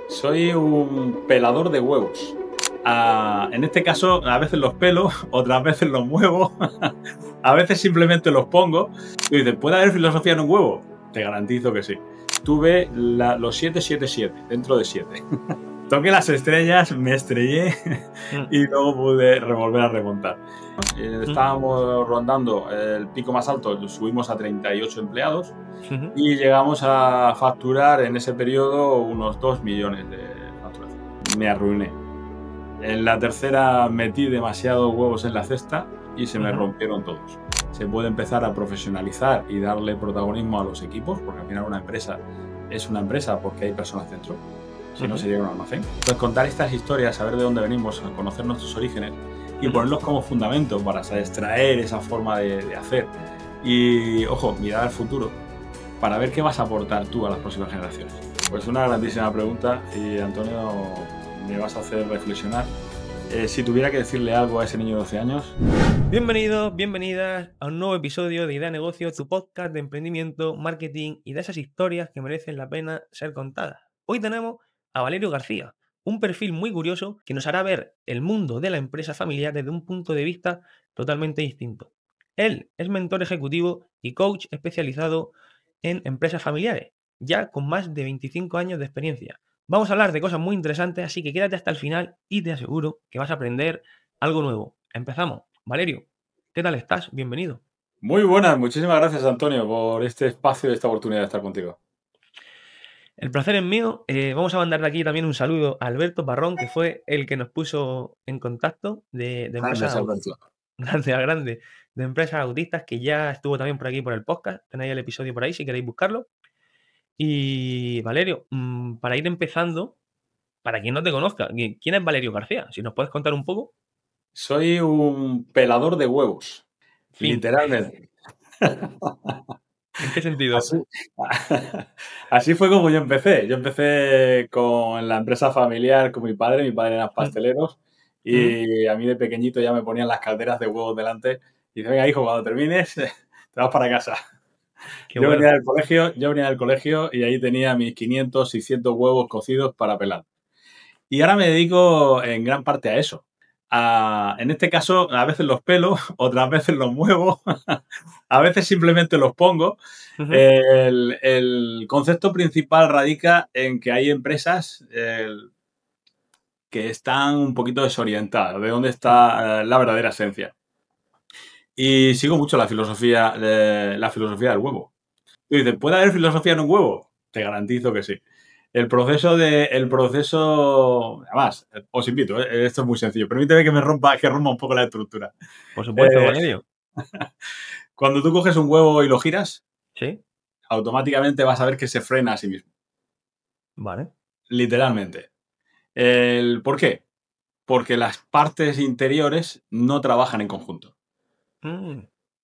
Soy un pelador de huevos. En este caso, a veces los pelo, otras veces los muevo, a veces simplemente los pongo. Y dices, ¿puede haber filosofía en un huevo? Te garantizo que sí. Tuve los 777 dentro de 7. Toqué las estrellas, me estrellé y luego pude volver a remontar. Estábamos rondando el pico más alto, subimos a 38 empleados y llegamos a facturar en ese periodo unos 2 millones de facturación. Me arruiné. En la tercera metí demasiados huevos en la cesta y se me rompieron todos. Se puede empezar a profesionalizar y darle protagonismo a los equipos, porque al final una empresa es una empresa porque hay personas dentro. Si no, sería un almacén. Entonces, contar estas historias, saber de dónde venimos, conocer nuestros orígenes y ponerlos como fundamento para extraer esa forma de hacer. Y, ojo, mirar al futuro para ver qué vas a aportar tú a las próximas generaciones. Pues una grandísima pregunta y, Antonio, me vas a hacer reflexionar. Si tuviera que decirle algo a ese niño de 12 años... Bienvenidos, bienvenidas a un nuevo episodio de Idea Negocio, tu podcast de emprendimiento, marketing y de esas historias que merecen la pena ser contadas. Hoy tenemos a Valerio García, un perfil muy curioso que nos hará ver el mundo de la empresa familiar desde un punto de vista totalmente distinto. Él es mentor ejecutivo y coach especializado en empresas familiares, ya con más de 25 años de experiencia. Vamos a hablar de cosas muy interesantes, así que quédate hasta el final y te aseguro que vas a aprender algo nuevo. Empezamos. Valerio, ¿qué tal estás? Bienvenido. Muy buenas, muchísimas gracias, Antonio, por este espacio y esta oportunidad de estar contigo. El placer es mío. Vamos a mandarle aquí también un saludo a Alberto Parrón, que fue el que nos puso en contacto de empresas grande, de empresas autistas, que ya estuvo también por aquí por el podcast. Tenéis el episodio por ahí si queréis buscarlo. Y Valerio, para ir empezando, para quien no te conozca, ¿quién es Valerio García? Si nos puedes contar un poco. Soy un pelador de huevos, Fin. literalmente. ¿En qué sentido? Así fue como yo empecé. Yo empecé con la empresa familiar con mi padre era pastelero y a mí de pequeñito ya me ponían las calderas de huevos delante y dice, venga hijo, cuando termines te vas para casa. Qué Yo bueno. venía del colegio y ahí tenía mis 500, 600 huevos cocidos para pelar. Y ahora me dedico en gran parte a eso. En este caso, a veces los pelo, otras veces los muevo, a veces simplemente los pongo. El concepto principal radica en que hay empresas que están un poquito desorientadas de dónde está la verdadera esencia. Y sigo mucho la filosofía del huevo. Tú dices, ¿puede haber filosofía en un huevo? Te garantizo que sí. El proceso, además, os invito, esto es muy sencillo. Permíteme que rompa un poco la estructura. Por supuesto, Eh, Valerio. Cuando tú coges un huevo y lo giras, Sí. automáticamente vas a ver que se frena a sí mismo. Vale. Literalmente. ¿Por qué? Porque las partes interiores no trabajan en conjunto.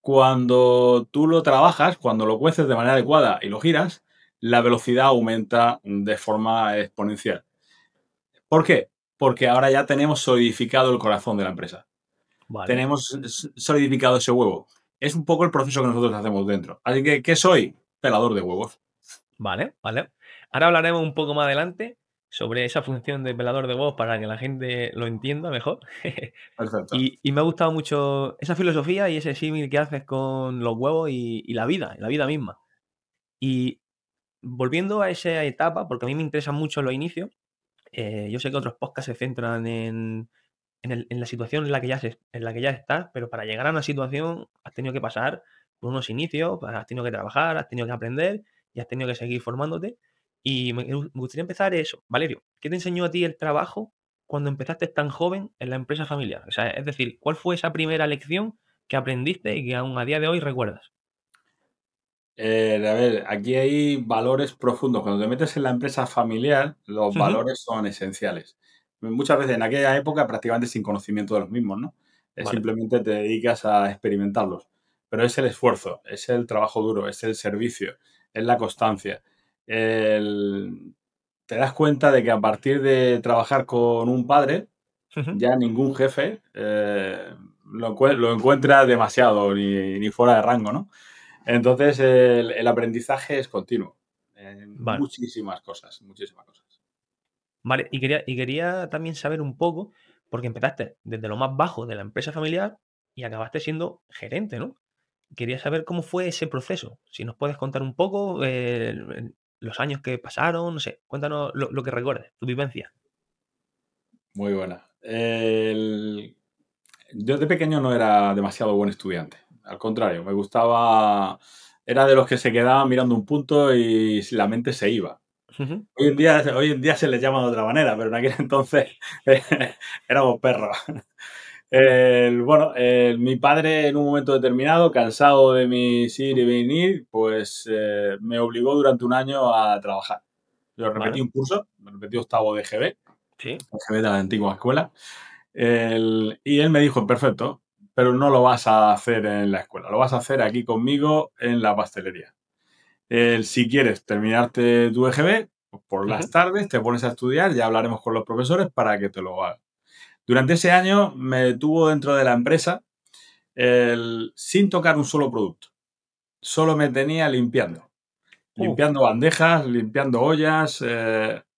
Cuando tú lo trabajas, cuando lo cueces de manera adecuada y lo giras, la velocidad aumenta de forma exponencial. ¿Por qué? Porque ahora ya tenemos solidificado el corazón de la empresa. Vale. Tenemos solidificado ese huevo. Es un poco el proceso que nosotros hacemos dentro. Así que, ¿qué soy? Pelador de huevos. Vale, vale. Ahora hablaremos un poco más adelante sobre esa función de pelador de huevos para que la gente lo entienda mejor. Perfecto. Y me ha gustado mucho esa filosofía y ese símil que haces con los huevos y la vida misma. Y volviendo a esa etapa, porque a mí me interesan mucho los inicios, yo sé que otros podcasts se centran en la situación en la que ya estás, pero para llegar a una situación has tenido que pasar por unos inicios, has tenido que trabajar, has tenido que aprender y has tenido que seguir formándote. Y me gustaría empezar eso. Valerio, ¿qué te enseñó a ti el trabajo cuando empezaste tan joven en la empresa familiar? O sea, es decir, ¿cuál fue esa primera lección que aprendiste y que aún a día de hoy recuerdas? A ver, aquí hay valores profundos. Cuando te metes en la empresa familiar, los valores son esenciales. Muchas veces en aquella época prácticamente sin conocimiento de los mismos, ¿no? Vale. Simplemente te dedicas a experimentarlos. Pero es el esfuerzo, es el trabajo duro, es el servicio, es la constancia. Te das cuenta de que a partir de trabajar con un padre, ya ningún jefe lo encuentra demasiado ni fuera de rango, ¿no? Entonces, el aprendizaje es continuo en Vale. muchísimas cosas, muchísimas cosas. Vale, y quería también saber un poco, porque empezaste desde lo más bajo de la empresa familiar y acabaste siendo gerente, ¿no? Quería saber cómo fue ese proceso. Si nos puedes contar un poco los años que pasaron, no sé, cuéntanos lo que recuerdes, tu vivencia. Muy buena. Yo de pequeño no era demasiado buen estudiante. Al contrario, me gustaba. Era de los que se quedaban mirando un punto y la mente se iba. Ujú. Hoy en día se les llama de otra manera, pero en aquel entonces éramos perros. Bueno, mi padre en un momento determinado, cansado de mis ir y venir, pues me obligó durante un año a trabajar. Yo repetí Vale, un curso, me repetí octavo de GB, sí, GB de la antigua escuela, y él me dijo, perfecto, pero no lo vas a hacer en la escuela, lo vas a hacer aquí conmigo en la pastelería. Si quieres terminarte tu EGB, pues por las ujú, tardes te pones a estudiar, ya hablaremos con los profesores para que te lo hagan. Durante ese año me tuvo dentro de la empresa sin tocar un solo producto. Solo me tenía limpiando. uh, Limpiando bandejas, limpiando ollas,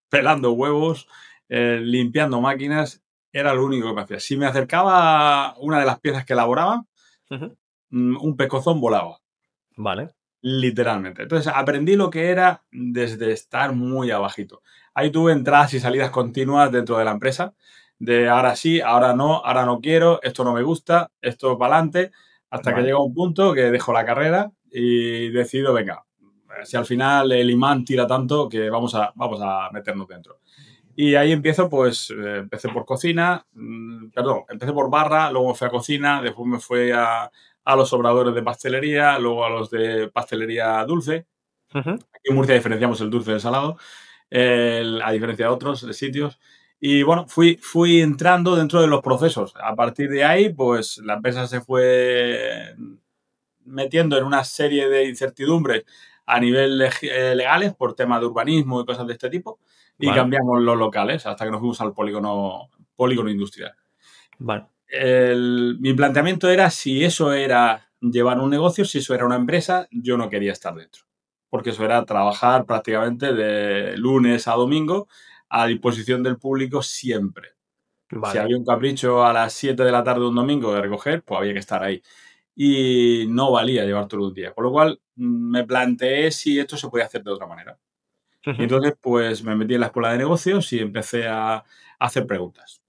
pelando huevos, limpiando máquinas. Era lo único que me hacía. Si me acercaba a una de las piezas que elaboraba, ujú. un pecozón volaba. Vale, Literalmente. Entonces aprendí lo que era desde estar muy abajito. Ahí tuve entradas y salidas continuas dentro de la empresa, de ahora sí, ahora no quiero, esto no me gusta, esto para adelante, hasta que vale, llega un punto que dejo la carrera y decido, venga, si al final el imán tira tanto que vamos a meternos dentro. Y ahí empiezo, pues, empecé por cocina, perdón, empecé por barra, luego me fui a cocina, después me fui a los obradores de pastelería, luego a los de pastelería dulce. ujú, Aquí en Murcia diferenciamos el dulce del salado, a diferencia de otros de sitios. Y bueno, fui entrando dentro de los procesos. A partir de ahí, pues la empresa se fue metiendo en una serie de incertidumbres a nivel legales por temas de urbanismo y cosas de este tipo y vale, cambiamos los locales hasta que nos fuimos al polígono industrial. vale, Mi planteamiento era si eso era llevar un negocio, si eso era una empresa, yo no quería estar dentro. Porque eso era trabajar prácticamente de lunes a domingo a disposición del público siempre. Si vale, había un capricho a las 7 de la tarde un domingo de recoger, pues había que estar ahí. Y no valía llevar todo el día. Con lo cual me planteé si esto se podía hacer de otra manera. Y ujú, entonces pues me metí en la escuela de negocios y empecé a hacer preguntas.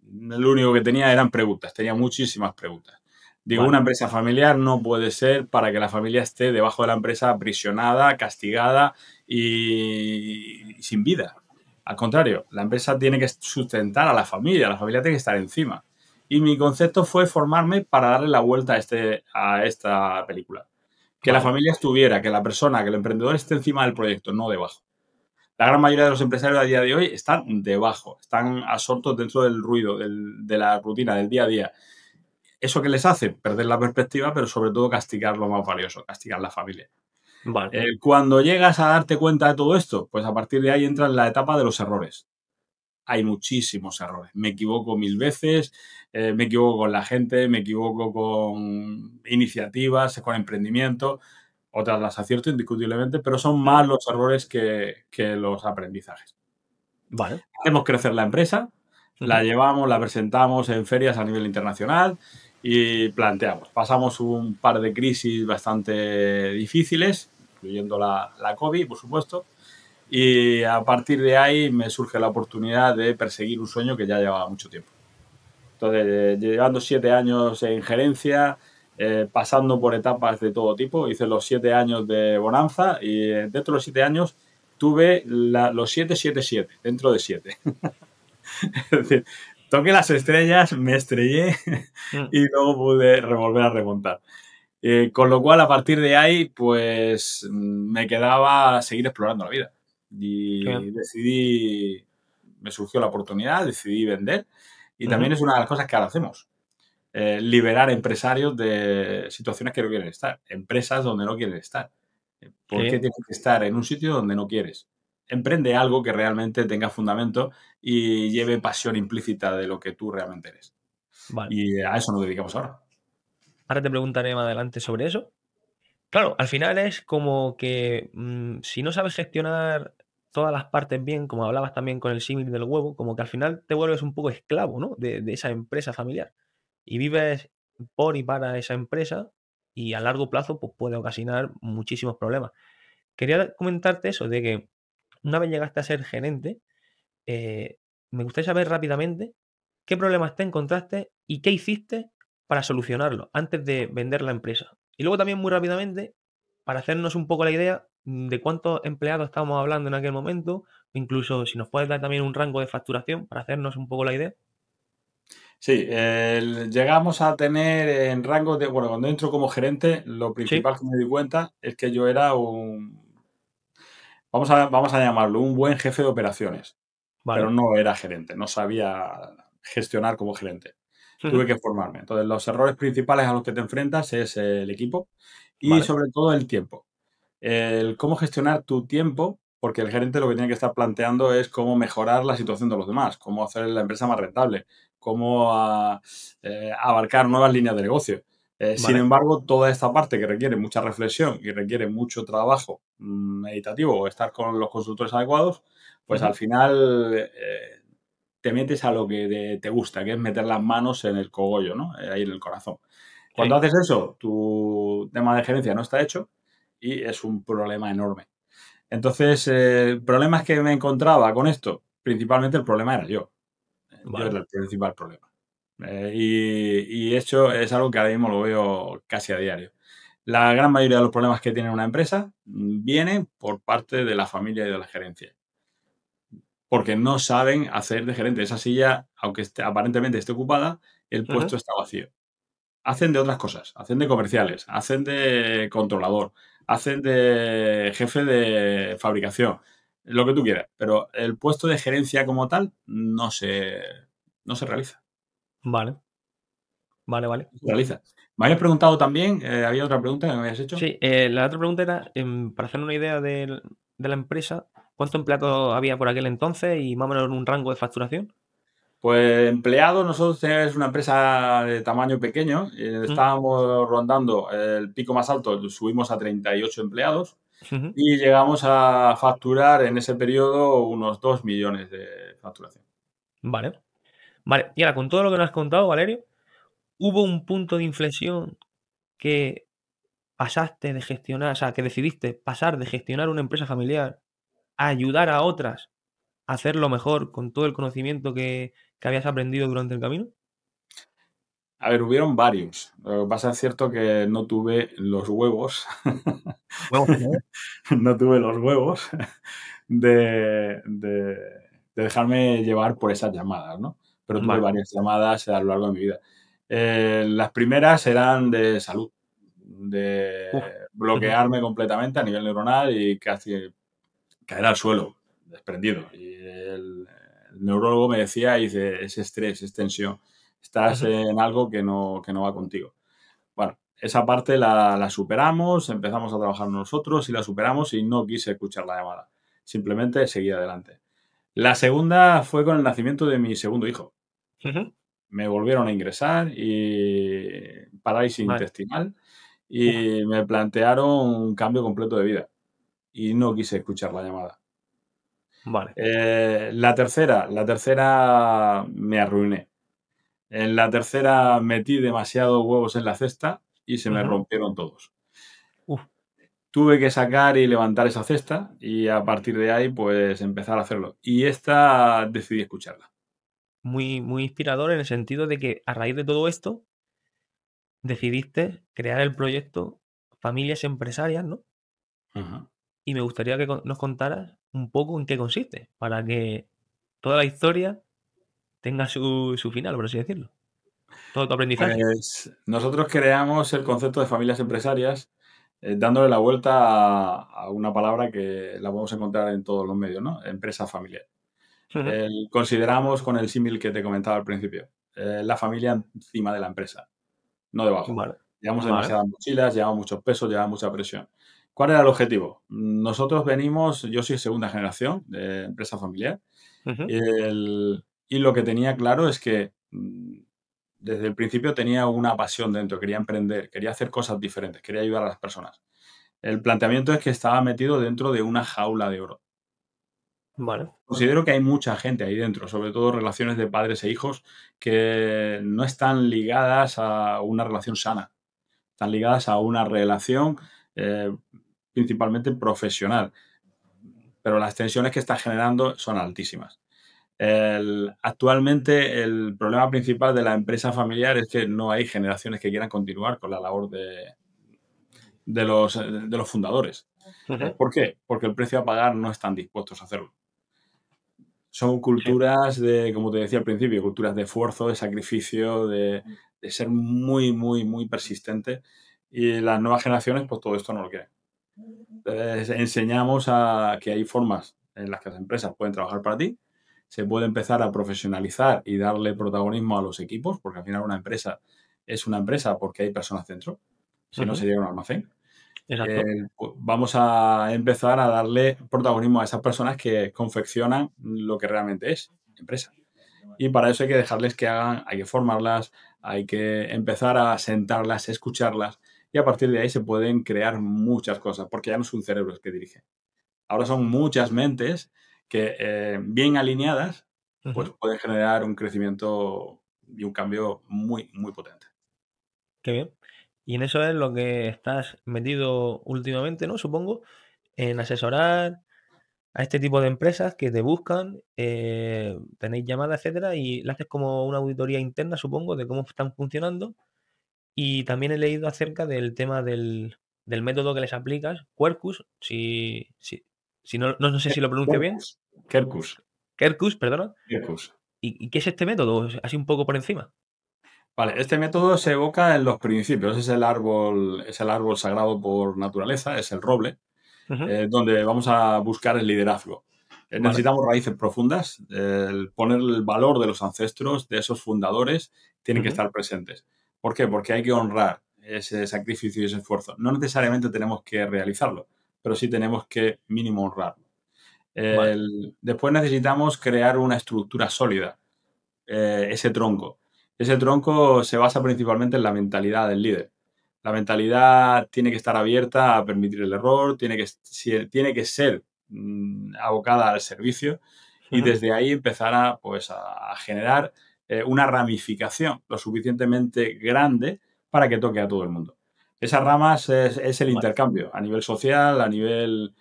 Lo único que tenía eran preguntas, tenía muchísimas preguntas. Digo, una vale, empresa familiar no puede ser para que la familia esté debajo de la empresa aprisionada, castigada y sin vida. Al contrario, la empresa tiene que sustentar a la familia tiene que estar encima. Y mi concepto fue formarme para darle la vuelta a esta película. Que la vale, familia estuviera, que la persona, que el emprendedor esté encima del proyecto, no debajo. La gran mayoría de los empresarios a día de hoy están debajo, están absortos dentro del ruido, de la rutina, del día a día. ¿Eso qué les hace? Perder la perspectiva, pero sobre todo castigar lo más valioso, castigar la familia. vale, Cuando llegas a darte cuenta de todo esto, pues a partir de ahí entra en la etapa de los errores. Hay muchísimos errores. Me equivoco mil veces, me equivoco con la gente, me equivoco con iniciativas, con emprendimiento. Otras las acierto indiscutiblemente, pero son ujú, más los errores que los aprendizajes. vale, Hacemos crecer la empresa, la ujú, llevamos, la presentamos en ferias a nivel internacional y planteamos. Pasamos un par de crisis bastante difíciles, incluyendo la COVID, por supuesto, y a partir de ahí me surge la oportunidad de perseguir un sueño que ya llevaba mucho tiempo. Entonces, llevando 7 años en gerencia, pasando por etapas de todo tipo, hice los 7 años de bonanza y dentro de los 7 años tuve los 7-7-7, dentro de 7. Es decir, toqué las estrellas, me estrellé mm, y luego pude volver a remontar. Con lo cual, a partir de ahí, pues me quedaba seguir explorando la vida. qué bien, Y decidí, me surgió la oportunidad, decidí vender. Y ujú, también es una de las cosas que ahora hacemos. Liberar empresarios de situaciones que no quieren estar, empresas donde no quieren estar. qué ¿Por qué bien, tienes que estar en un sitio donde no quieres? Emprende algo que realmente tenga fundamento y lleve pasión implícita de lo que tú realmente eres. vale. Y a eso nos dedicamos ahora. Ahora te preguntaré más adelante sobre eso. Claro, al final es como que si no sabes gestionar todas las partes bien, como hablabas también con el símil del huevo, como que al final te vuelves un poco esclavo, ¿no? De esa empresa familiar. Y vives por y para esa empresa y a largo plazo pues, puede ocasionar muchísimos problemas. Quería comentarte eso, de que una vez llegaste a ser gerente, eh, me gustaría saber rápidamente qué problemas te encontraste y qué hiciste para solucionarlo antes de vender la empresa. Y luego también muy rápidamente, para hacernos un poco la idea de cuántos empleados estábamos hablando en aquel momento, incluso si nos puedes dar también un rango de facturación para hacernos un poco la idea. Sí, llegamos a tener en rango de, bueno, cuando entro como gerente, lo Sí, principal que me di cuenta es que yo era vamos a llamarlo, un buen jefe de operaciones, pero vale. no era gerente, no sabía gestionar como gerente. Tuve Ujú, que formarme. Entonces, los errores principales a los que te enfrentas es el equipo y vale. sobre todo el tiempo. El cómo gestionar tu tiempo, porque el gerente lo que tiene que estar planteando es cómo mejorar la situación de los demás, cómo hacer la empresa más rentable, cómo abarcar nuevas líneas de negocio. Sin Vale. embargo, toda esta parte que requiere mucha reflexión y requiere mucho trabajo meditativo o estar con los consultores adecuados, pues Ujú, al final te metes a lo que te gusta, que es meter las manos en el cogollo, ¿no? Ahí en el corazón. Cuando sí, haces eso, tu tema de gerencia no está hecho y es un problema enorme. Entonces, problemas que me encontraba con esto, principalmente el problema era yo. Yo vale. era el principal problema. Y eso es algo que ahora mismo lo veo casi a diario. La gran mayoría de los problemas que tiene una empresa vienen por parte de la familia y de la gerencia, porque no saben hacer de gerente. Esa silla, aunque aparentemente esté ocupada, el Ujú, puesto está vacío. Hacen de otras cosas, hacen de comerciales, hacen de controlador, hacen de jefe de fabricación, lo que tú quieras, pero el puesto de gerencia como tal no se realiza. vale, vale, vale. No se realiza. Me habías preguntado también, había otra pregunta que me habías hecho. Sí, la otra pregunta era, para hacer una idea de la empresa, ¿cuántos empleados había por aquel entonces y más o menos un rango de facturación? Pues empleados, nosotros tenemos una empresa de tamaño pequeño, Mm, estábamos rondando el pico más alto, subimos a 38 empleados ujú, y llegamos a facturar en ese periodo unos 2 millones de facturación. vale. Vale, y ahora con todo lo que nos has contado, Valerio, ¿hubo un punto de inflexión que pasaste de gestionar, o sea, que decidiste pasar de gestionar una empresa familiar a ayudar a otras a hacerlo mejor con todo el conocimiento que habías aprendido durante el camino? A ver, hubieron varios. Lo que pasa es cierto que no tuve los huevos, Vamos a ver. no tuve los huevos de dejarme llevar por esas llamadas, ¿no? Pero tuve Vale. varias llamadas a lo largo de mi vida. Las primeras eran de salud, de Uf. Ujú, bloquearme completamente a nivel neuronal y casi caer al suelo, desprendido. Y el neurólogo me decía, dice, es estrés, es tensión, estás ujú, en algo que no va contigo. Bueno, esa parte la superamos, empezamos a trabajar nosotros y la superamos y no quise escuchar la llamada. Simplemente seguí adelante. La segunda fue con el nacimiento de mi segundo hijo. ujú. Me volvieron a ingresar y parálisis Vale. intestinal Uf, y me plantearon un cambio completo de vida y no quise escuchar la llamada. vale. La tercera me arruiné. En la tercera metí demasiados huevos en la cesta y se me Ujú. rompieron todos. Uf. Tuve que sacar y levantar esa cesta y a partir de ahí pues empezar a hacerlo. Y esta decidí escucharla. Muy, muy inspirador en el sentido de que a raíz de todo esto decidiste crear el proyecto Familias Empresarias, ¿no? Ajá. Y me gustaría que nos contaras un poco en qué consiste, para que toda la historia tenga su final, por así decirlo. Todo tu aprendizaje. Pues nosotros creamos el concepto de familias empresarias dándole la vuelta a una palabra que la podemos encontrar en todos los medios, ¿no? Empresa familiar. Ujú. Consideramos con el símil que te comentaba al principio, la familia encima de la empresa, no debajo. Vale, Llevamos vale. demasiadas mochilas, llevamos muchos pesos, llevamos mucha presión. ¿Cuál era el objetivo? Nosotros venimos, yo soy segunda generación de empresa familiar, Ujú. y lo que tenía claro es que desde el principio tenía una pasión dentro, quería emprender, quería hacer cosas diferentes, quería ayudar a las personas. El planteamiento es que estaba metido dentro de una jaula de oro. Vale. Considero que hay mucha gente ahí dentro, sobre todo relaciones de padres e hijos, que no están ligadas a una relación sana, están ligadas a una relación eh, principalmente profesional, pero las tensiones que está generando son altísimas. Actualmente el problema principal de la empresa familiar es que no hay generaciones que quieran continuar con la labor de los fundadores. Ujú. ¿Por qué? Porque el precio a pagar no están dispuestos a hacerlo. Son Sí, culturas de, como te decía al principio, culturas de esfuerzo, de sacrificio, de ser muy, muy, muy persistente. Y las nuevas generaciones, pues todo esto no lo quieren. Entonces, enseñamos a que hay formas en las que las empresas pueden trabajar para ti. Se puede empezar a profesionalizar y darle protagonismo a los equipos, porque al final una empresa es una empresa porque hay personas dentro. Si no, ujú, sería un almacén. exacto. Pues vamos a empezar a darle protagonismo a esas personas que confeccionan lo que realmente es empresa. Y para eso hay que dejarles que hagan, hay que formarlas, hay que empezar a sentarlas, escucharlas y a partir de ahí se pueden crear muchas cosas, porque ya no es un cerebro el que dirige. Ahora son muchas mentes que bien alineadas pues Ujú. pueden generar un crecimiento y un cambio muy, muy potente. Qué bien. Y en eso es lo que estás metido últimamente, ¿no? Supongo, en asesorar a este tipo de empresas que te buscan, tenéis llamadas, etcétera, y le haces como una auditoría interna, supongo, de cómo están funcionando. Y también he leído acerca del tema del método que les aplicas, Quercus, si no, no sé si lo pronuncio bien, Kerkus, Kerkus, Quercus, perdona. Kerkus. ¿Y qué es este método? Así un poco por encima. Vale, este método se evoca en los principios, es el árbol sagrado por naturaleza, es el roble, Ujú. donde vamos a buscar el liderazgo. Vale. Necesitamos raíces profundas, el poner el valor de los ancestros, de esos fundadores, tienen que Ujú. estar presentes. ¿Por qué? Porque hay que honrar ese sacrificio y ese esfuerzo. No necesariamente tenemos que realizarlo, pero sí tenemos que mínimo honrarlo. Vale. Después necesitamos crear una estructura sólida, ese tronco. Ese tronco se basa principalmente en la mentalidad del líder. La mentalidad tiene que estar abierta a permitir el error, tiene que ser abocada al servicio y Ujú. desde ahí empezar a, pues, a generar una ramificación lo suficientemente grande para que toque a todo el mundo. Esas ramas es el Vale. intercambio a nivel social, a nivel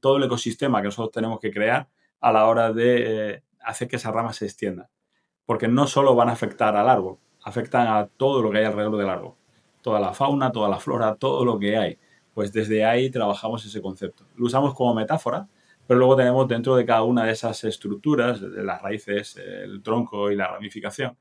todo el ecosistema que nosotros tenemos que crear a la hora de hacer que esas ramas se extiendan porque no solo van a afectar al árbol, afectan a todo lo que hay alrededor del árbol. Toda la fauna, toda la flora, todo lo que hay. Pues desde ahí trabajamos ese concepto. Lo usamos como metáfora, pero luego tenemos dentro de cada una de esas estructuras, de las raíces, el tronco y la ramificación,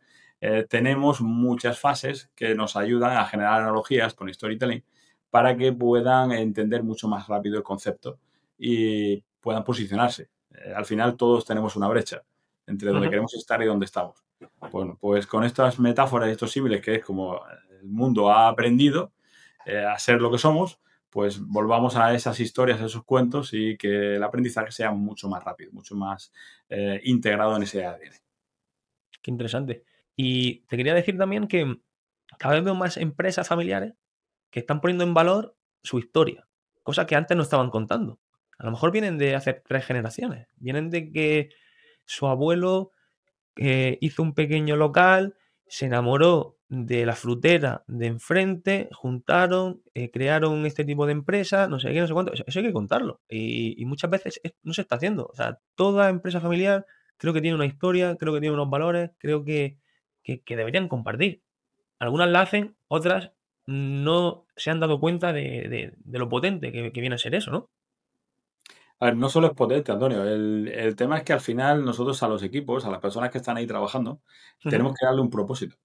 tenemos muchas fases que nos ayudan a generar analogías con storytelling para que puedan entender mucho más rápido el concepto y puedan posicionarse. Al final todos tenemos una brecha entre donde Ujú. queremos estar y donde estamos. Bueno, pues con estas metáforas y estos símiles, que es como el mundo ha aprendido a ser lo que somos, pues volvamos a esas historias, a esos cuentos y que el aprendizaje sea mucho más rápido, mucho más integrado en ese ADN. Qué interesante. Y te quería decir también que cada vez veo más empresas familiares que están poniendo en valor su historia, cosa que antes no estaban contando. A lo mejor vienen de hace 3 generaciones, vienen de que su abuelo, hizo un pequeño local, se enamoró de la frutera de enfrente, juntaron, crearon este tipo de empresa, no sé qué, no sé cuánto. Eso hay que contarlo. Y muchas veces no se está haciendo. O sea, toda empresa familiar creo que tiene una historia, creo que tiene unos valores, creo que deberían compartir. Algunas la hacen, otras no se han dado cuenta de lo potente que viene a ser eso, ¿no? A ver, no solo es potente, Antonio. El tema es que al final nosotros a los equipos, a las personas que están ahí trabajando, Ujú. tenemos que darle un propósito.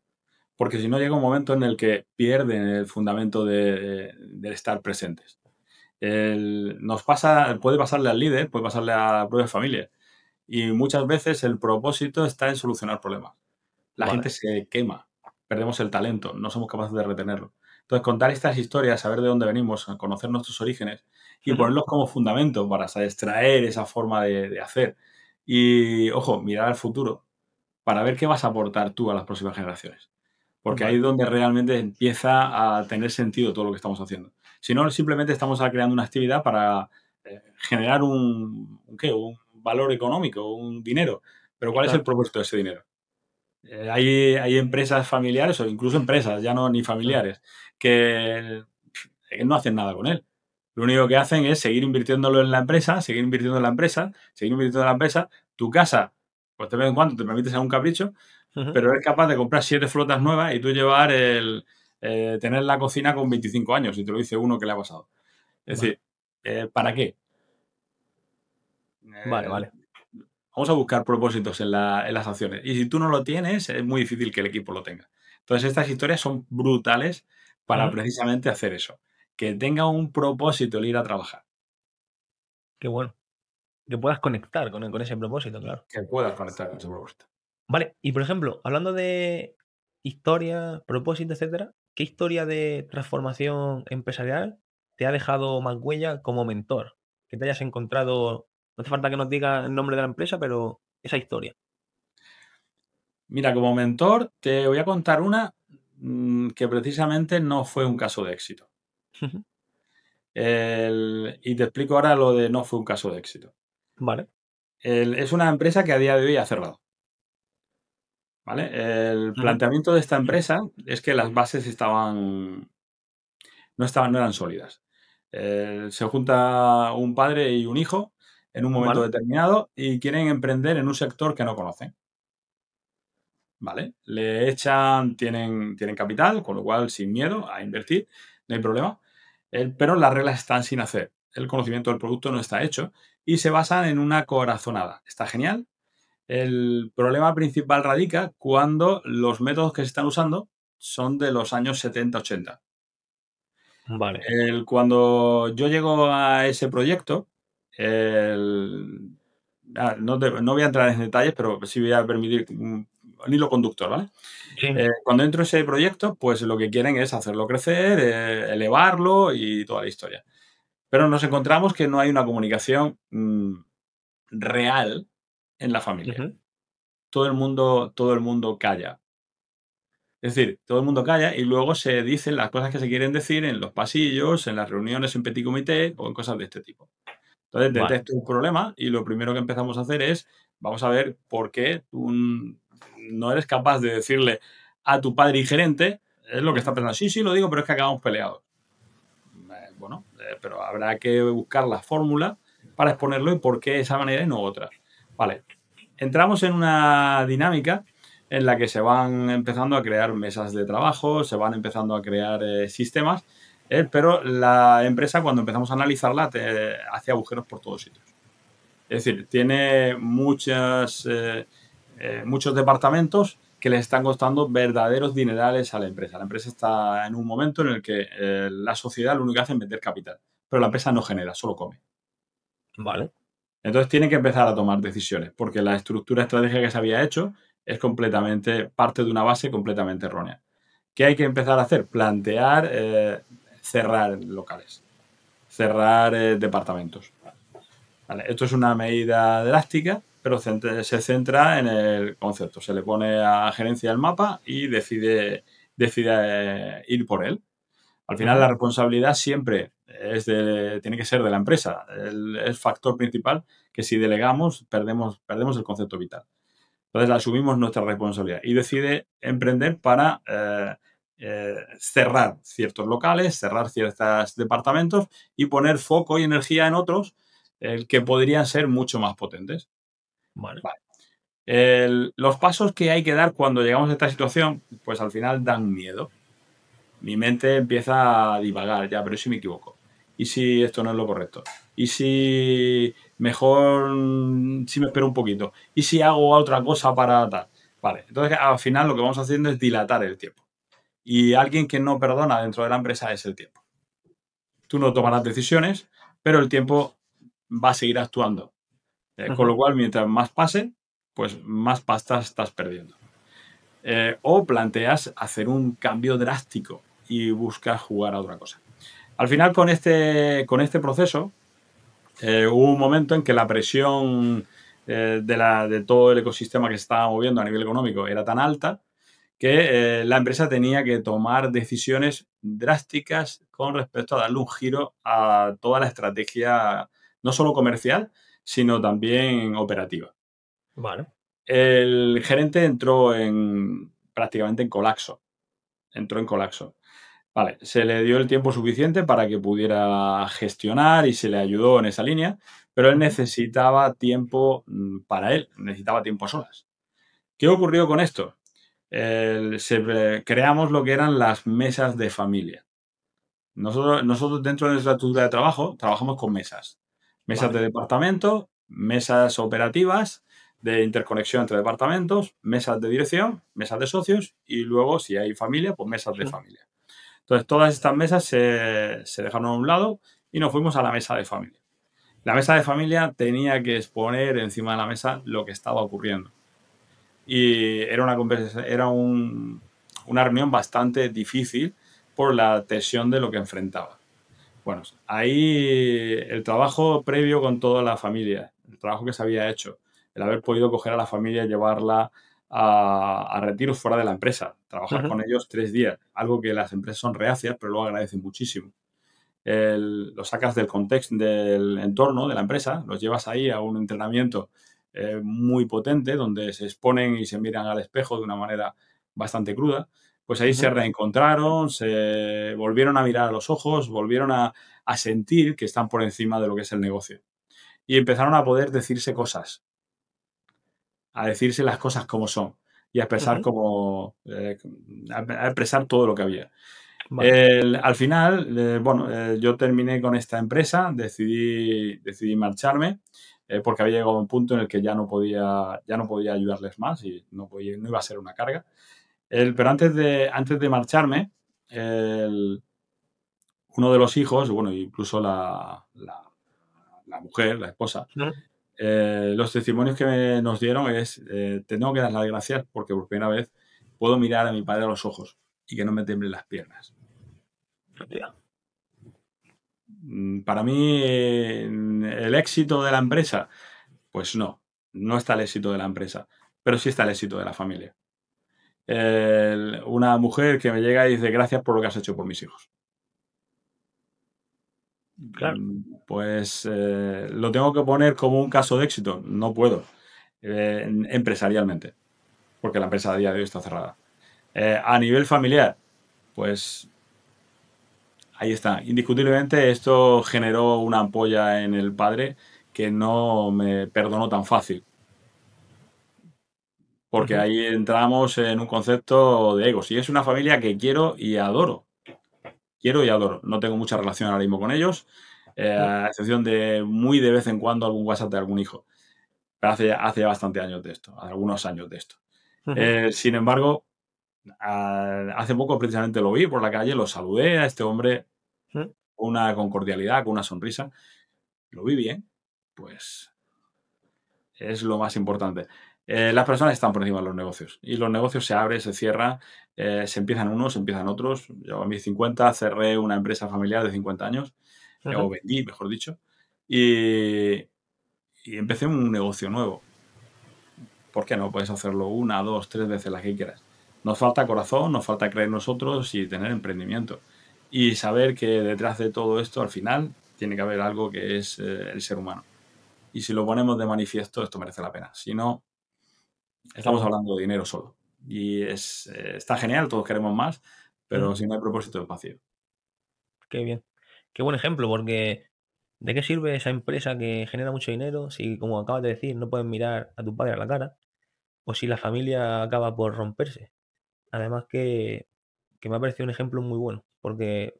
Porque si no llega un momento en el que pierden el fundamento de estar presentes. Puede pasarle al líder, puede pasarle a la propia familia. Y muchas veces el propósito está en solucionar problemas. La gente Vale. se quema, perdemos el talento, no somos capaces de retenerlo. Entonces, contar estas historias, saber de dónde venimos, conocer nuestros orígenes y Ujú. ponerlos como fundamento para extraer esa forma de hacer. Y, ojo, mirar al futuro para ver qué vas a aportar tú a las próximas generaciones. Porque ahí Vale. es donde realmente empieza a tener sentido todo lo que estamos haciendo. Si no, simplemente estamos creando una actividad para generar ¿qué? valor económico, un dinero. Pero ¿cuál es el Claro. propósito de ese dinero? Hay empresas familiares o incluso empresas, ya no ni Mm. familiares, que no hacen nada con él. Lo único que hacen es seguir invirtiéndolo en la empresa, seguir invirtiendo en la empresa, seguir invirtiendo en la empresa. Tu casa, pues de vez en cuando te permites algún capricho, Ujú. pero eres capaz de comprar 7 flotas nuevas y tú llevar tener la cocina con 25 años, y te lo dice uno que le ha pasado. Es Vale, decir, ¿para qué? vale, Eh, vale. Vamos a buscar propósitos en las acciones. Y si tú no lo tienes, es muy difícil que el equipo lo tenga. Entonces, estas historias son brutales para Ujú. precisamente hacer eso. Que tenga un propósito el ir a trabajar. Qué bueno. Que puedas conectar con ese propósito, claro. Que puedas conectar con ese propósito. Vale, y por ejemplo, hablando de historia, propósito, etcétera, ¿qué historia de transformación empresarial te ha dejado más huella como mentor? Que te hayas encontrado, no hace falta que nos diga el nombre de la empresa, pero esa historia. Mira, como mentor, te voy a contar una que precisamente no fue un caso de éxito. Ujú. Y te explico ahora lo de no fue un caso de éxito. Vale. Es una empresa que a día de hoy ha cerrado. ¿Vale? El Ujú. planteamiento de esta empresa es que las bases no eran sólidas. Se junta un padre y un hijo en un momento Vale. determinado y quieren emprender en un sector que no conocen. ¿Vale? Tienen capital, con lo cual sin miedo a invertir, no hay problema. Pero las reglas están sin hacer. El conocimiento del producto no está hecho y se basan en una corazonada. Está genial. El problema principal radica cuando los métodos que se están usando son de los años 70-80. Vale. Cuando yo llego a ese proyecto, el- no voy a entrar en detalles, pero sí voy a permitir un hilo conductor, ¿vale? Sí. Cuando entro a ese proyecto, pues lo que quieren es hacerlo crecer, elevarlo y toda la historia. Pero nos encontramos que no hay una comunicación real en la familia. Ujú. Todo el mundo calla. Es decir, todo el mundo calla y luego se dicen las cosas que se quieren decir en los pasillos, en las reuniones en petit comité o en cosas de este tipo. Entonces Vale. detecto un problema y lo primero que empezamos a hacer es, vamos a ver por qué tú no eres capaz de decirle a tu padre y gerente, es lo que está pensando, sí, sí, lo digo, pero es que acabamos peleados. Pero habrá que buscar la fórmula para exponerlo y por qué de esa manera y no otra. Vale, entramos en una dinámica en la que se van empezando a crear mesas de trabajo, se van empezando a crear sistemas, pero la empresa, cuando empezamos a analizarla, hace agujeros por todos sitios. Es decir, tiene muchos departamentos que les están costando verdaderos dinerales a la empresa. La empresa está en un momento en el que la sociedad lo único que hace es meter capital, pero la empresa no genera, solo come. Vale. Entonces tiene que empezar a tomar decisiones, porque la estructura estratégica que se había hecho es completamente, parte de una base completamente errónea. ¿Qué hay que empezar a hacer? Plantear, cerrar locales, cerrar departamentos. ¿Vale? Esto es una medida drástica, pero se centra en el concepto. Se le pone a gerencia el mapa y decide ir por él. Al final Ujú. la responsabilidad siempre tiene que ser de la empresa. El factor principal que si delegamos perdemos el concepto vital. Entonces asumimos nuestra responsabilidad y decide emprender para cerrar ciertos locales, cerrar ciertos departamentos y poner foco y energía en otros que podrían ser mucho más potentes. Vale. Vale. Los pasos que hay que dar cuando llegamos a esta situación, pues al final dan miedo. Mi mente empieza a divagar, ya, pero ¿y si me equivoco? ¿Y si esto no es lo correcto? ¿Y si mejor, si me espero un poquito? ¿Y si hago otra cosa para tal? Vale, entonces al final lo que vamos haciendo es dilatar el tiempo. Y alguien que no perdona dentro de la empresa es el tiempo. Tú no tomarás decisiones, pero el tiempo va a seguir actuando. Con Ujú. lo cual, mientras más pase, pues más pasta estás perdiendo. O planteas hacer un cambio drástico y buscas jugar a otra cosa. Al final, con este proceso, hubo un momento en que la presión de todo el ecosistema que se estaba moviendo a nivel económico era tan alta que la empresa tenía que tomar decisiones drásticas con respecto a darle un giro a toda la estrategia, no solo comercial, sino también operativa. Vale. El gerente entró prácticamente en colapso. Vale, se le dio el tiempo suficiente para que pudiera gestionar y se le ayudó en esa línea, pero él necesitaba tiempo para él, necesitaba tiempo a solas. ¿Qué ocurrió con esto? Creamos lo que eran las mesas de familia. Nosotros dentro de nuestra estructura de trabajo trabajamos con mesas. Mesas Vale. de departamento, mesas operativas de interconexión entre departamentos, mesas de dirección, mesas de socios y luego, si hay familia, pues mesas de familia. Entonces, todas estas mesas se dejaron a un lado y nos fuimos a la mesa de familia. La mesa de familia tenía que exponer encima de la mesa lo que estaba ocurriendo. Y era una reunión bastante difícil por la tensión de lo que enfrentaba. Bueno, ahí el trabajo previo con toda la familia, el trabajo que se había hecho, el haber podido coger a la familia y llevarla a retiros fuera de la empresa, trabajar con ellos 3 días, algo que las empresas son reacias, pero luego agradecen muchísimo. Lo sacas del contexto, del entorno de la empresa, los llevas ahí a un entrenamiento muy potente, donde se exponen y se miran al espejo de una manera bastante cruda, pues ahí se reencontraron, se volvieron a mirar a los ojos, volvieron a sentir que están por encima de lo que es el negocio. Y empezaron a poder decirse cosas, a decirse las cosas como son y a expresar a expresar todo lo que había. Vale. Al final, yo terminé con esta empresa, decidí marcharme porque había llegado a un punto en el que ya no podía ayudarles más y no iba a ser una carga. Pero antes de marcharme, uno de los hijos, bueno, incluso la mujer, la esposa, los testimonios que nos dieron es, te tengo que dar las gracias porque por primera vez puedo mirar a mi padre a los ojos y que no me temblen las piernas. Para mí, el éxito de la empresa, pues no está el éxito de la empresa, pero sí está el éxito de la familia. Una mujer que me llega y dice gracias por lo que has hecho por mis hijos. Claro. Pues lo tengo que poner como un caso de éxito. No puedo, empresarialmente, porque la empresa a día de hoy está cerrada. A nivel familiar, pues ahí está. Indiscutiblemente esto generó una ampolla en el padre que no me perdonó tan fácil. Porque ahí entramos en un concepto de egos. Y es una familia que quiero y adoro. Quiero y adoro. No tengo mucha relación ahora mismo con ellos, a excepción de muy de vez en cuando algún WhatsApp de algún hijo. Pero hace ya bastante años de esto, algunos años de esto. Sin embargo, hace poco precisamente lo vi por la calle, lo saludé a este hombre con cordialidad, con una sonrisa. Lo vi bien, pues es lo más importante. Las personas están por encima de los negocios y los negocios se abren, se cierran, se empiezan unos, se empiezan otros. Yo a mis 50 cerré una empresa familiar de 50 años, o vendí, mejor dicho, y empecé un negocio nuevo. ¿Por qué no? Puedes hacerlo 1, 2, 3 veces las que quieras. Nos falta corazón, nos falta creer en nosotros y tener emprendimiento. Y saber que detrás de todo esto, al final, tiene que haber algo que es el ser humano. Y si lo ponemos de manifiesto, esto merece la pena. Si no, estamos hablando de dinero solo. Y está genial, todos queremos más, pero si no hay propósito es vacío. Qué bien. Qué buen ejemplo, porque ¿de qué sirve esa empresa que genera mucho dinero si, como acabas de decir, no puedes mirar a tu padre a la cara? O si la familia acaba por romperse. Además que me ha parecido un ejemplo muy bueno, porque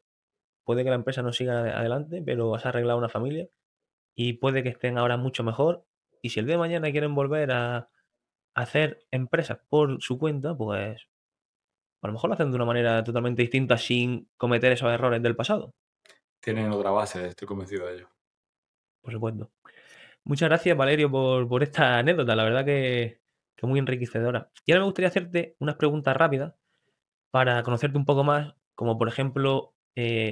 puede que la empresa no siga adelante, pero has arreglado una familia y puede que estén ahora mucho mejor. Y si el día de mañana quieren volver a hacer empresas por su cuenta, pues a lo mejor lo hacen de una manera totalmente distinta sin cometer esos errores del pasado. Tienen otra base, estoy convencido de ello. Por supuesto. Muchas gracias, Valerio, por esta anécdota. La verdad que muy enriquecedora. Y ahora me gustaría hacerte unas preguntas rápidas para conocerte un poco más, como por ejemplo,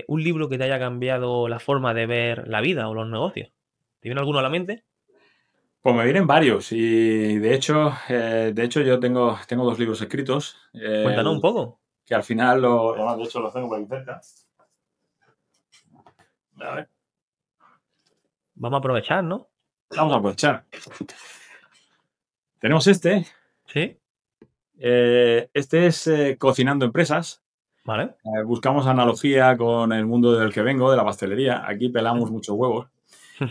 un libro que te haya cambiado la forma de ver la vida o los negocios. ¿Te viene alguno a la mente? Pues me vienen varios y de hecho yo tengo 2 libros escritos Cuéntanos un poco. que al final, además de hecho los tengo por aquí cerca. A ver. Vamos a aprovechar, ¿no? Vamos a aprovechar. Tenemos este. ¿Sí? Este es Cocinando Empresas. Vale. Buscamos analogía con el mundo del que vengo, de la pastelería. Aquí pelamos muchos huevos.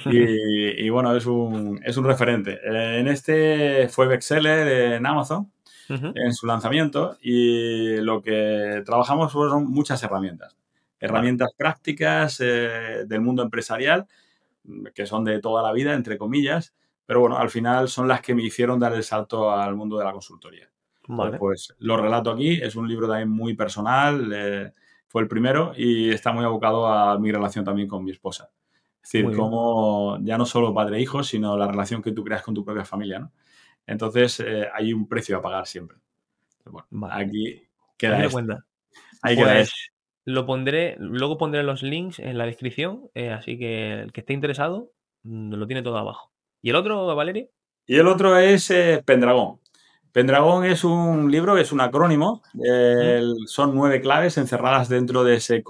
Y bueno, es un referente. En este fue bestseller en Amazon Ujú. en su lanzamiento y lo que trabajamos fueron muchas herramientas. Vale. Herramientas prácticas del mundo empresarial, que son de toda la vida, entre comillas, pero bueno, al final son las que me hicieron dar el salto al mundo de la consultoría. Entonces, Vale. pues lo relato aquí, es un libro también muy personal, fue el primero y está muy abocado a mi relación también con mi esposa. Es decir, Muy bien. como ya no solo padre e hijo, sino la relación que tú creas con tu propia familia, ¿no? Entonces, hay un precio a pagar siempre. Bueno, Vale. aquí Aquí queda lo esto. cuenta. Ahí queda esto. Pues lo pondré, luego pondré los links en la descripción, así que el que esté interesado lo tiene todo abajo. ¿Y el otro, Valeria? Y el otro es Pendragón. Pendragón es un libro, es un acrónimo. ¿Mm? Son 9 claves encerradas dentro de ese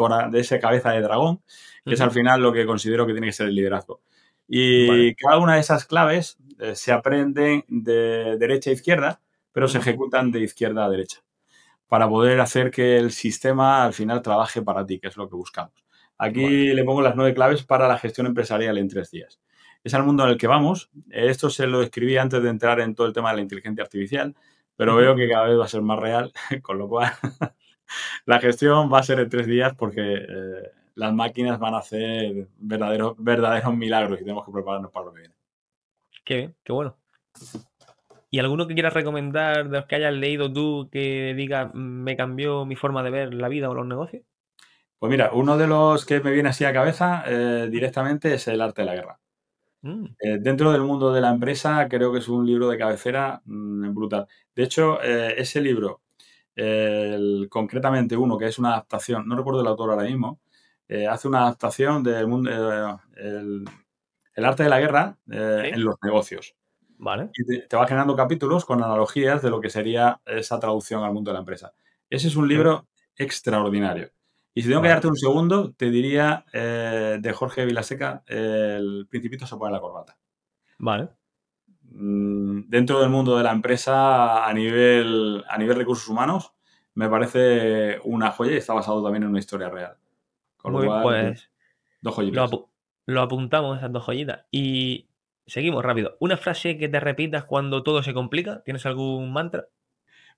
cabeza de dragón, que es al Ujú. final lo que considero que tiene que ser el liderazgo. Vale. Y cada una de esas claves se aprenden de derecha a izquierda, pero se Ujú. ejecutan de izquierda a derecha, para poder hacer que el sistema al final trabaje para ti, que es lo que buscamos. Vale. Aquí le pongo las 9 claves para la gestión empresarial en 3 días. Es al mundo en el que vamos. Esto se lo escribí antes de entrar en todo el tema de la inteligencia artificial, pero Ujú. veo que cada vez va a ser más real, con lo cual la gestión va a ser en 3 días porque las máquinas van a hacer verdaderos milagros y tenemos que prepararnos para lo que viene. Qué bien, qué bueno. ¿Y alguno que quieras recomendar de los que hayas leído tú que diga me cambió mi forma de ver la vida o los negocios"? Pues mira, uno de los que me viene así a cabeza directamente es El arte de la guerra. Mm. Dentro del mundo de la empresa, creo que es un libro de cabecera brutal. De hecho, ese libro, concretamente uno que es una adaptación, no recuerdo el autor ahora mismo, hace una adaptación del mundo, el arte de la guerra Sí. en los negocios. Vale. Y te va generando capítulos con analogías de lo que sería esa traducción al mundo de la empresa. Ese es un Qué bien. libro extraordinario. Y si tengo que Vale. darte un segundo, te diría de Jorge Vilaseca, El Principito se pone la corbata. Vale. Dentro del mundo de la empresa a nivel recursos humanos, me parece una joya y está basado también en una historia real. Con lo Muy bien, cual, pues, pues dos lo, joyitas. lo apuntamos, esas dos joyitas. Y seguimos rápido. ¿Una frase que te repitas cuando todo se complica? ¿Tienes algún mantra?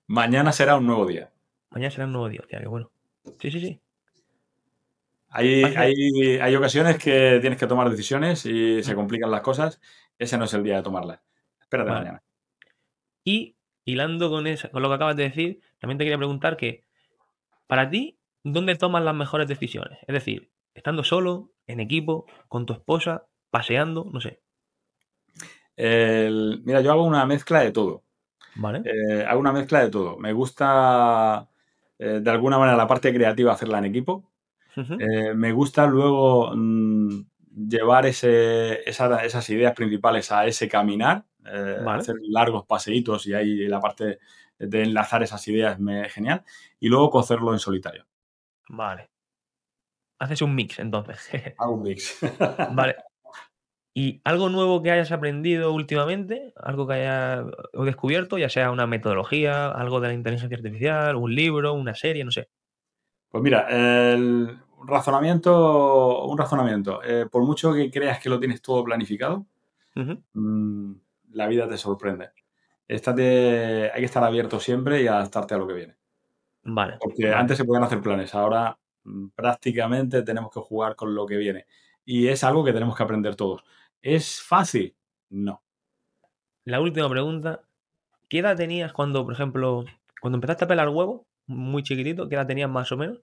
Mañana será un nuevo día. Mañana será un nuevo día. Hostia, qué bueno. Sí, sí, sí. Hay, Pasa. hay ocasiones que tienes que tomar decisiones y se Mm. complican las cosas. Ese no es el día de tomarlas. Espérate Vale. mañana. Y hilando con lo que acabas de decir, también te quería preguntar que, para ti, ¿dónde tomas las mejores decisiones? Es decir, estando solo, en equipo, con tu esposa, paseando, no sé. Mira, yo hago una mezcla de todo. ¿Vale? Hago una mezcla de todo. Me gusta, de alguna manera, la parte creativa hacerla en equipo. Ujú. Me gusta luego llevar esas ideas principales a ese caminar, Vale. hacer largos paseitos y ahí la parte de enlazar esas ideas me genial. Y luego cocerlo en solitario. Vale. Haces un mix, entonces. Hago un mix. Vale. ¿Y algo nuevo que hayas aprendido últimamente? ¿Algo que hayas o descubierto? Ya sea una metodología, algo de la inteligencia artificial, un libro, una serie, no sé. Pues mira, un razonamiento. Por mucho que creas que lo tienes todo planificado, Ujú. mm, la vida te sorprende. Hay que estar abierto siempre y adaptarte a lo que viene. Vale, Porque vale. antes se podían hacer planes, ahora prácticamente tenemos que jugar con lo que viene. Y es algo que tenemos que aprender todos. ¿Es fácil? No. La última pregunta, ¿qué edad tenías cuando, por ejemplo, cuando empezaste a pelar huevo, muy chiquitito, qué edad tenías más o menos?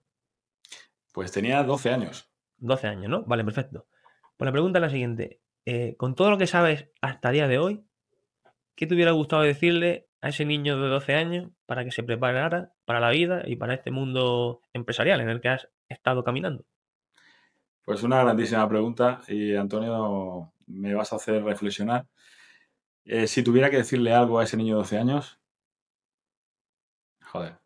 Pues tenía 12 años. 12 años, ¿no? Vale, perfecto. Pues la pregunta es la siguiente. Con todo lo que sabes hasta el día de hoy, ¿qué te hubiera gustado decirle a ese niño de 12 años para que se preparara para la vida y para este mundo empresarial en el que has estado caminando? Pues una grandísima pregunta y Antonio, me vas a hacer reflexionar. Si tuviera que decirle algo a ese niño de 12 años, joder,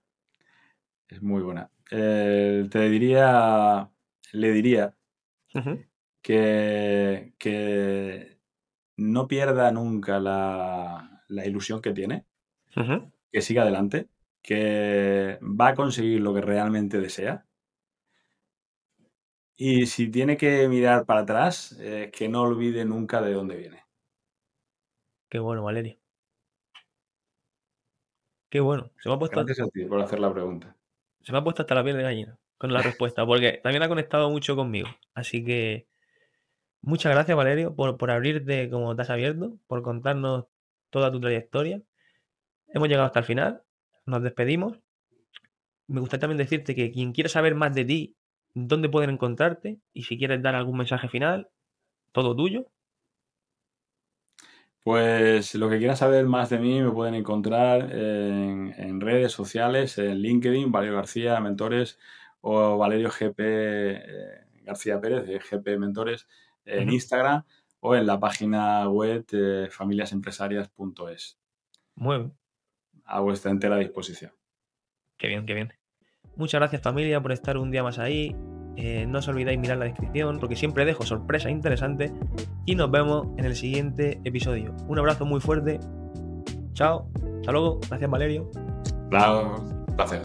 es muy buena. Le diría Ujú. que no pierda nunca la ilusión que tiene, que siga adelante, que va a conseguir lo que realmente desea. Y si tiene que mirar para atrás, que no olvide nunca de dónde viene. Qué bueno, Valerio. Qué bueno. Gracias a ti por hacer la pregunta. Se me ha puesto hasta la piel de gallina con la respuesta, porque también ha conectado mucho conmigo. Así que muchas gracias, Valerio, por abrirte como te has abierto, por contarnos toda tu trayectoria. Hemos llegado hasta el final, nos despedimos. Me gustaría también decirte que quien quiera saber más de ti, dónde pueden encontrarte y si quieres dar algún mensaje final, todo tuyo. Pues lo que quieran saber más de mí me pueden encontrar en redes sociales, en LinkedIn, Valerio García Mentores o Valerio GP García Pérez de GP Mentores en Instagram o en la página web familiasempresarias.es. Muy bien. A vuestra entera disposición. Qué bien, qué bien. Muchas gracias, familia, por estar un día más ahí. No os olvidéis mirar la descripción porque siempre dejo sorpresas interesantes y nos vemos en el siguiente episodio. Un abrazo muy fuerte. Chao. Hasta luego. Gracias, Valerio. Claro, placer.